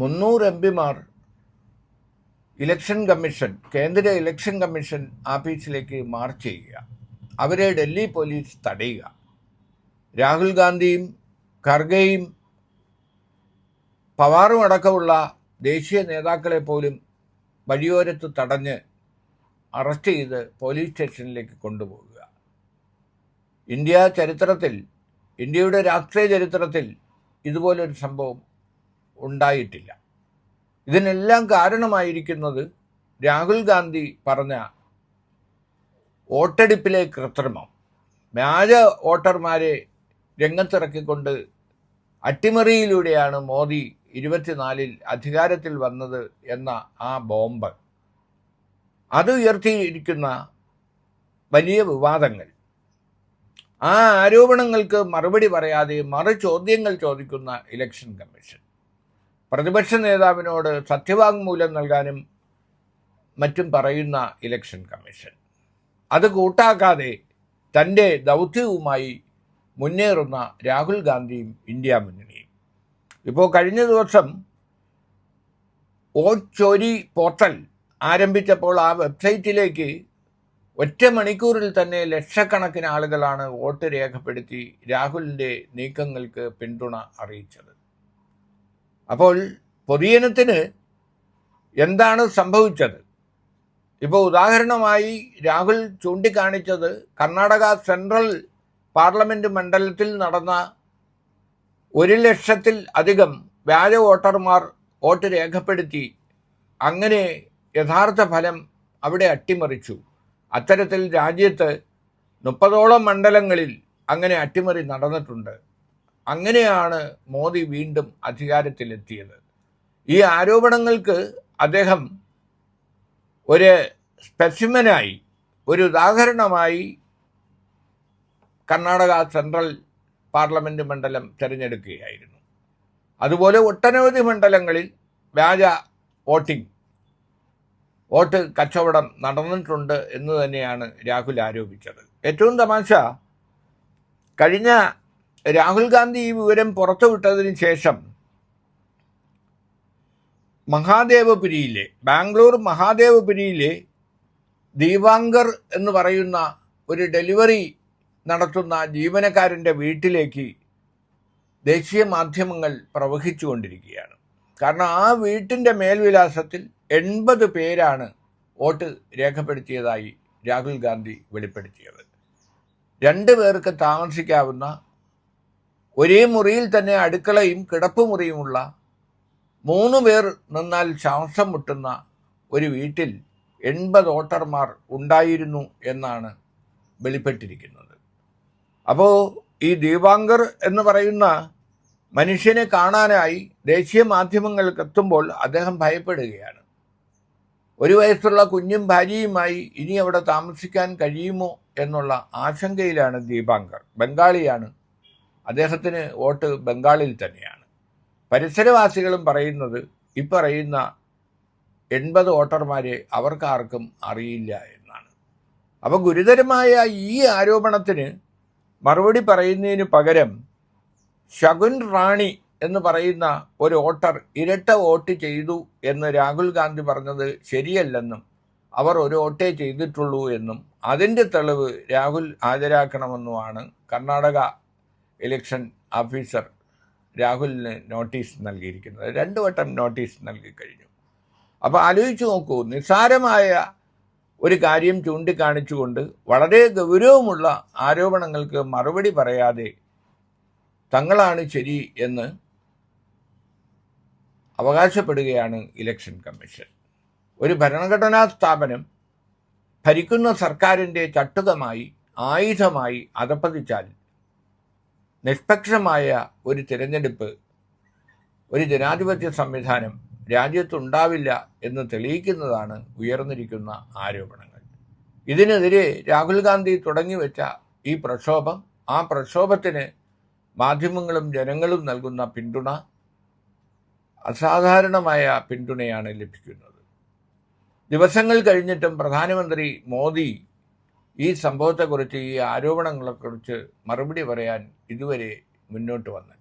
300 എംപിമാർ election commission, കേന്ദ്ര election commission ആഫീസിലേക്ക് March ചെയ്യുക. അവരെ ഡൽഹി പോലീസ് തടയുക. രാഹുൽ ഗാന്ധിയും ഖർഗെയും പവാറും അടക്കമുള്ള ദേശീയ നേതാക്കളെ പോലും വഴിയോരത്ത് തടഞ്ഞ് അറസ്റ്റ് ചെയ്ത് പോലീസ് സ്റ്റേഷനിലേക്ക് കൊണ്ടുപോകുക. ഇന്ത്യയുടെ രാഷ്ട്രീയ ചരിത്രത്തിൽ ഇതുപോലൊരു സംഭവം ഉണ്ടായിട്ടില്ല. ഇതിനെല്ലാം കാരണമായിരിക്കുന്നത് രാഹുൽ ഗാന്ധി പറഞ്ഞ വോട്ടെടുപ്പിലെ കൃത്രിമം, വ്യാജ വോട്ടർമാരെ രംഗത്തിറക്കിക്കൊണ്ട് അട്ടിമറിയിലൂടെയാണ് മോദി 24-ൽ അധികാരത്തിൽ വന്നത് എന്ന ആ ബോംബ്, അത് ഉയർത്തിയിരിക്കുന്ന വലിയ വിവാദങ്ങൾ, ആ ആരോപണങ്ങൾക്ക് മറുപടി പറയാതെ മറുചോദ്യങ്ങൾ ചോദിക്കുന്ന ഇലക്ഷൻ കമ്മീഷൻ, പ്രതിപക്ഷ നേതാവിനോട് സത്യവാങ്മൂലം നൽകാനും മറ്റും പറയുന്ന ഇലക്ഷൻ കമ്മീഷൻ, അത് കൂട്ടാക്കാതെ തൻ്റെ ദൗത്യവുമായി മുന്നേറുന്ന രാഹുൽ ഗാന്ധിയും ഇന്ത്യ മുന്നണിയും. ഇപ്പോൾ കഴിഞ്ഞ ദിവസം വോട്ട് ചോരി പോർട്ടൽ ആരംഭിച്ചപ്പോൾ ആ വെബ്സൈറ്റിലേക്ക് ഒറ്റ മണിക്കൂറിൽ തന്നെ ലക്ഷക്കണക്കിന് ആളുകളാണ് വോട്ട് രേഖപ്പെടുത്തി രാഹുലിൻ്റെ നീക്കങ്ങൾക്ക് പിന്തുണ അറിയിച്ചത്. അപ്പോൾ പൊതുജനത്തിന് എന്താണ് സംഭവിച്ചത്? ഇപ്പോൾ ഉദാഹരണമായി രാഹുൽ ചൂണ്ടിക്കാണിച്ചത് കർണാടക സെൻട്രൽ പാർലമെൻറ്റ് മണ്ഡലത്തിൽ നടന്ന 1,00,000-ൽ അധികം വ്യാജ വോട്ടർമാർ വോട്ട് രേഖപ്പെടുത്തി, അങ്ങനെ യഥാർത്ഥ ഫലം അവിടെ അട്ടിമറിച്ചു. അത്തരത്തിൽ രാജ്യത്ത് 30ഓളം മണ്ഡലങ്ങളിൽ അങ്ങനെ അട്ടിമറി നടന്നിട്ടുണ്ട്. അങ്ങനെയാണ് മോദി വീണ്ടും അധികാരത്തിലെത്തിയത്. ഈ ആരോപണങ്ങൾക്ക് അദ്ദേഹം ഒരു സ്പെസിമനായി, ഒരു ഉദാഹരണമായി കർണാടക സെൻട്രൽ പാർലമെൻറ്റ് മണ്ഡലം തിരഞ്ഞെടുക്കുകയായിരുന്നു. അതുപോലെ ഒട്ടനവധി മണ്ഡലങ്ങളിൽ വ്യാജ വോട്ട് കച്ചവടം നടന്നിട്ടുണ്ട് എന്ന് തന്നെയാണ് രാഹുൽ ആരോപിച്ചത്. ഏറ്റവും തമാശ, കഴിഞ്ഞ രാഹുൽ ഗാന്ധി ഈ വിവരം പുറത്തുവിട്ടതിന് ശേഷം ബാംഗ്ലൂർ മഹാദേവപുരിയിലെ ദീപാങ്കർ എന്ന് പറയുന്ന ഒരു ഡെലിവറി നടത്തുന്ന ജീവനക്കാരൻ്റെ വീട്ടിലേക്ക് ദേശീയ മാധ്യമങ്ങൾ പ്രവഹിച്ചുകൊണ്ടിരിക്കുകയാണ്. കാരണം ആ വീട്ടിൻ്റെ മേൽവിലാസത്തിൽ 80 പേരാണ് വോട്ട് രേഖപ്പെടുത്തിയതായി രാഹുൽ ഗാന്ധി വെളിപ്പെടുത്തിയത്. 2 പേർക്ക് താമസിക്കാവുന്ന, ഒരേ മുറിയിൽ തന്നെ അടുക്കളയും കിടപ്പുമുറിയുമുള്ള, 3 പേർ നിന്നാൽ ശ്വാസം മുട്ടുന്ന ഒരു വീട്ടിൽ 80 വോട്ടർമാർ ഉണ്ടായിരുന്നു എന്നാണ് വെളിപ്പെട്ടിരിക്കുന്നത്. അപ്പോൾ ഈ ദീപാങ്കർ എന്ന് പറയുന്ന മനുഷ്യനെ കാണാനായി ദേശീയ മാധ്യമങ്ങൾക്ക് എത്തുമ്പോൾ അദ്ദേഹം ഭയപ്പെടുകയാണ്. 1 വയസ്സുള്ള കുഞ്ഞും ഭാര്യയുമായി ഇനി അവിടെ താമസിക്കാൻ കഴിയുമോ എന്നുള്ള ആശങ്കയിലാണ് ദീപാങ്കർ. ബംഗാളിയാണ്, അദ്ദേഹത്തിന് വോട്ട് ബംഗാളിൽ തന്നെയാണ്. പരിസരവാസികളും പറയുന്നത് ഇപ്പറയുന്ന 80 വോട്ടർമാരെ അവർക്കാർക്കും അറിയില്ല എന്നാണ്. അപ്പോൾ ഗുരുതരമായ ഈ ആരോപണത്തിന് മറുപടി പറയുന്നതിന് പകരം ശകുൻ റാണി എന്ന് പറയുന്ന ഒരു വോട്ടർ ഇരട്ട വോട്ട് ചെയ്തു എന്ന് രാഹുൽ ഗാന്ധി പറഞ്ഞത് ശരിയല്ലെന്നും അവർ ഒരു വോട്ടേ ചെയ്തിട്ടുള്ളൂ എന്നും അതിൻ്റെ തെളിവ് രാഹുൽ ഹാജരാക്കണമെന്നുമാണ് കർണാടക ഇലക്ഷൻ ഓഫീസർ രാഹുലിന് നോട്ടീസ് നൽകിയിരിക്കുന്നത്. 2 വട്ടം നോട്ടീസ് നൽകിക്കഴിഞ്ഞു. അപ്പോൾ ആലോചിച്ച് നോക്കൂ, നിസ്സാരമായ ഒരു കാര്യം ചൂണ്ടിക്കാണിച്ചുകൊണ്ട് വളരെ ഗൗരവമുള്ള ആരോപണങ്ങൾക്ക് മറുപടി പറയാതെ തങ്ങളാണ് ശരി എന്ന് അവകാശപ്പെടുകയാണ് ഇലക്ഷൻ കമ്മീഷൻ. ഒരു ഭരണഘടനാ സ്ഥാപനം ഭരിക്കുന്ന സർക്കാരിൻ്റെ ചട്ടുകമായി, ആയുധമായി അധപ്പതിച്ചാൽ നിഷ്പക്ഷമായ ഒരു തിരഞ്ഞെടുപ്പ്, ഒരു ജനാധിപത്യ സംവിധാനം രാജ്യത്തുണ്ടാവില്ല എന്ന് തെളിയിക്കുന്നതാണ് ഉയർന്നിരിക്കുന്ന ആരോപണങ്ങൾ. ഇതിനെതിരെ രാഹുൽ ഗാന്ധി തുടങ്ങിവെച്ച ഈ പ്രക്ഷോഭം, ആ പ്രക്ഷോഭത്തിന് മാധ്യമങ്ങളും ജനങ്ങളും നൽകുന്ന പിന്തുണ അസാധാരണമായ പിന്തുണയാണ് ലഭിക്കുന്നത്. ദിവസങ്ങൾ കഴിഞ്ഞിട്ടും പ്രധാനമന്ത്രി മോദി ഈ സംഭവത്തെക്കുറിച്ച്, ഈ ആരോപണങ്ങളെക്കുറിച്ച് മറുപടി പറയാൻ ഇതുവരെ മുന്നോട്ട് വന്നില്ല.